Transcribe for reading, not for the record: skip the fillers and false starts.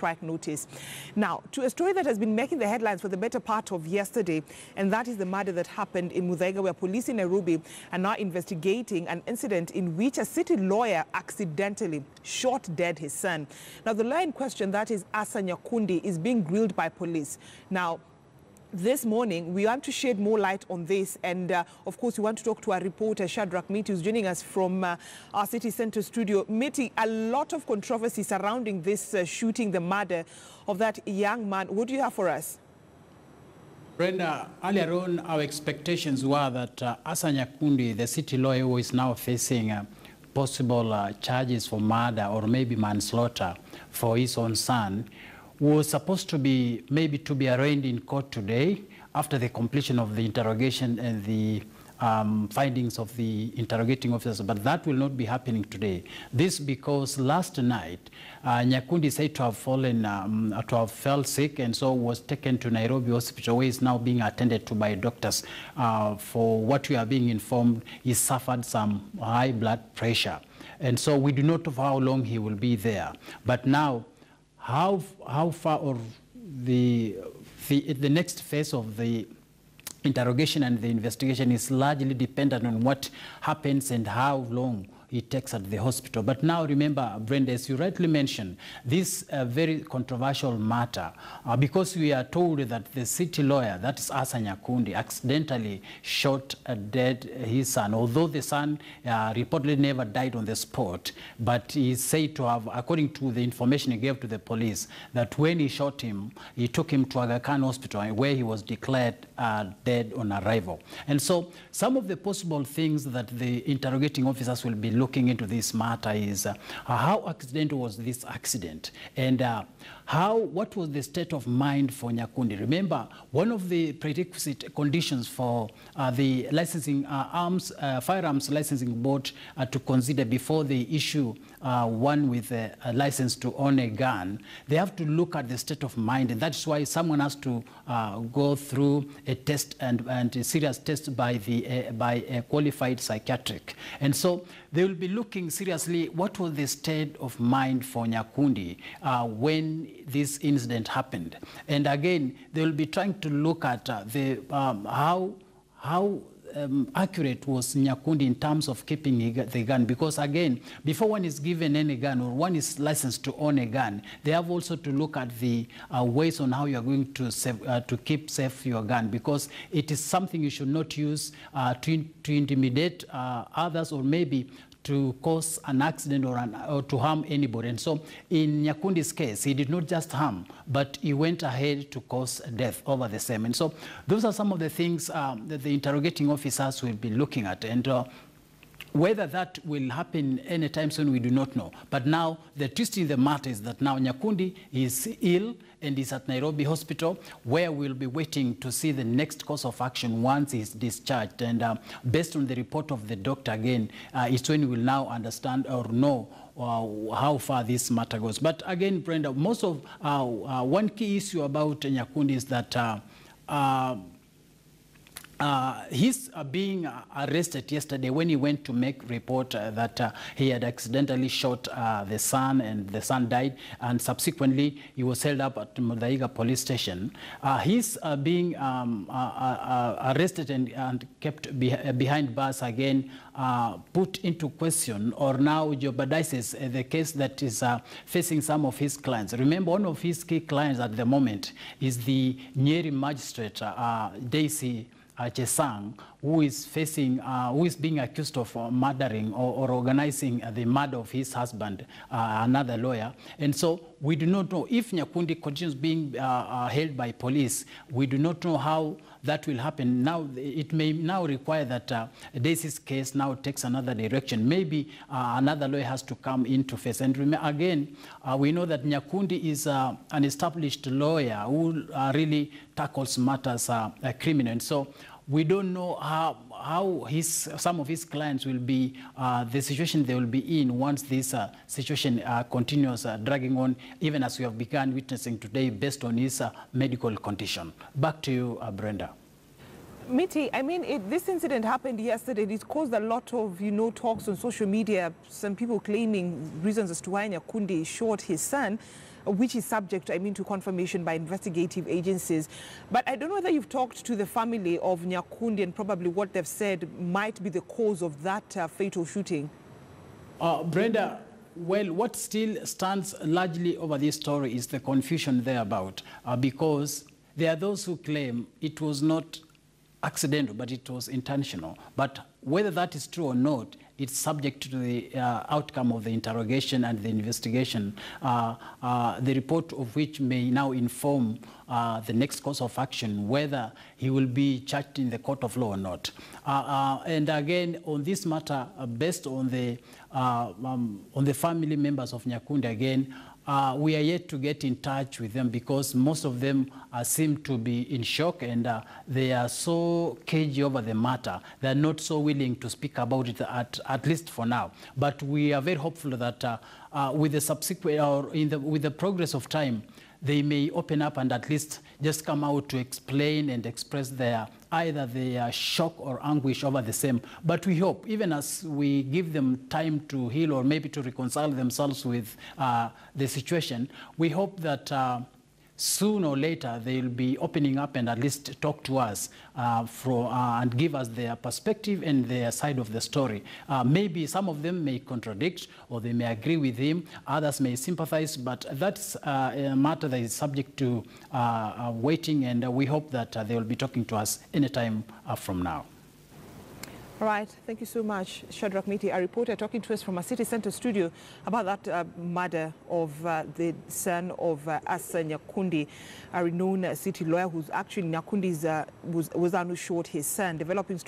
strike notice. Now, to a story that has been making the headlines for the better part of yesterday, and that is the murder that happened in Muthaiga, where police in Nairobi are now investigating an incident in which a city lawyer accidentally shot dead his son. Now, the lawyer in question, that is Asa Nyakundi, is being grilled by police. Now, this morning, we want to shed more light on this, and of course, we want to talk to our reporter, Shadrach Miti, who's joining us from our city center studio. Miti, a lot of controversy surrounding this shooting, the murder of that young man. What do you have for us? Brenda, earlier on, our expectations were that Asa Nyakundi, the city lawyer who is now facing possible charges for murder or maybe manslaughter for his own son, was supposed to be arraigned in court today after the completion of the interrogation and the findings of the interrogating officers, but that will not be happening today. This because last night, Nyakundi is said to have fell sick, and so was taken to Nairobi Hospital, where he is now being attended to by doctors. For what we are being informed, he suffered some high blood pressure, and so we do not know how long he will be there. But now, how far or the next phase of the interrogation and the investigation is largely dependent on what happens and how long it takes at the hospital. But now remember, Brenda, as you rightly mentioned, this very controversial matter, because we are told that the city lawyer, that is Asa Nyakundi, accidentally shot dead his son, although the son reportedly never died on the spot, but he is said to have, according to the information he gave to the police, that when he shot him, he took him to Aga Khan Hospital, where he was declared dead on arrival. And so some of the possible things that the interrogating officers will be looking into this matter is how accidental was this accident, and what was the state of mind for Nyakundi. Remember, one of the prerequisite conditions for the licensing firearms licensing board to consider before they issue one with a license to own a gun, they have to look at the state of mind, and that's why someone has to go through a test and a serious test by a qualified psychiatric. And so they will be looking seriously what was the state of mind for Nyakundi when this incident happened. And again, they will be trying to look at how accurate was Nyakundi in terms of keeping the gun, because again, before one is given any gun or one is licensed to own a gun, they have also to look at the ways on how you are going to keep safe your gun, because it is something you should not use to intimidate others, or maybe to cause an accident or to harm anybody. And so in Nyakundi's case, he did not just harm, but he went ahead to cause death over the same. And so those are some of the things that the interrogating officers will be looking at. And whether that will happen anytime soon, we do not know. But now, the twist in the matter is that now Nyakundi is ill and is at Nairobi Hospital, where we'll be waiting to see the next course of action once he's discharged. And based on the report of the doctor, again, it's when we will now understand or know how far this matter goes. But again, Brenda, most of one key issue about Nyakundi is that he's being arrested yesterday when he went to make report that he had accidentally shot the son, and the son died, and subsequently he was held up at Muthaiga police station. He's being arrested and kept behind bars again, put into question, or now jeopardizes the case that is facing some of his clients. Remember, one of his key clients at the moment is the Nyeri magistrate, Daisy Chesang, who is being accused of murdering or organizing the murder of his husband, another lawyer. And so we do not know if Nyakundi continues being held by police. We do not know how that will happen. Now, it may now require that Daisy's case now takes another direction. Maybe another lawyer has to come into face. And again, we know that Nyakundi is an established lawyer who really tackles matters criminal. And so we don't know how some of his clients will be, the situation they will be in once this situation continues dragging on, even as we have begun witnessing today based on his medical condition. Back to you, Brenda. Miti, I mean, this incident happened yesterday. It caused a lot of, talks on social media. Some people claiming reasons as to why Nyakundi shot his son. which is subject, to confirmation by investigative agencies. But I don't know whether you've talked to the family of Nyakundi and probably what they've said might be the cause of that fatal shooting. Brenda, well, what still stands largely over this story is the confusion thereabout, because there are those who claim it was not accidental, but it was intentional. But whether that is true or not, it's subject to the outcome of the interrogation and the investigation, the report of which may now inform the next course of action, whether he will be charged in the court of law or not. And again, on this matter, based on the family members of Nyakundi, again, we are yet to get in touch with them because most of them seem to be in shock and they are so cagey over the matter. They're not so willing to speak about it, at least for now. But we are very hopeful that with the subsequent or with the progress of time, they may open up and at least just come out to explain and express either their shock or anguish over the same. But we hope, even as we give them time to heal or maybe to reconcile themselves with the situation, we hope that sooner or later they'll be opening up and at least talk to us and give us their perspective and their side of the story. Maybe some of them may contradict or they may agree with him, others may sympathize, but that's a matter that is subject to waiting, and we hope that they will be talking to us anytime from now. All right, thank you so much, Shadrach Miti, a reporter talking to us from a city center studio about that murder of the son of Asa Nyakundi, a renowned city lawyer who's actually Nyakundi's was who shot his son. Developing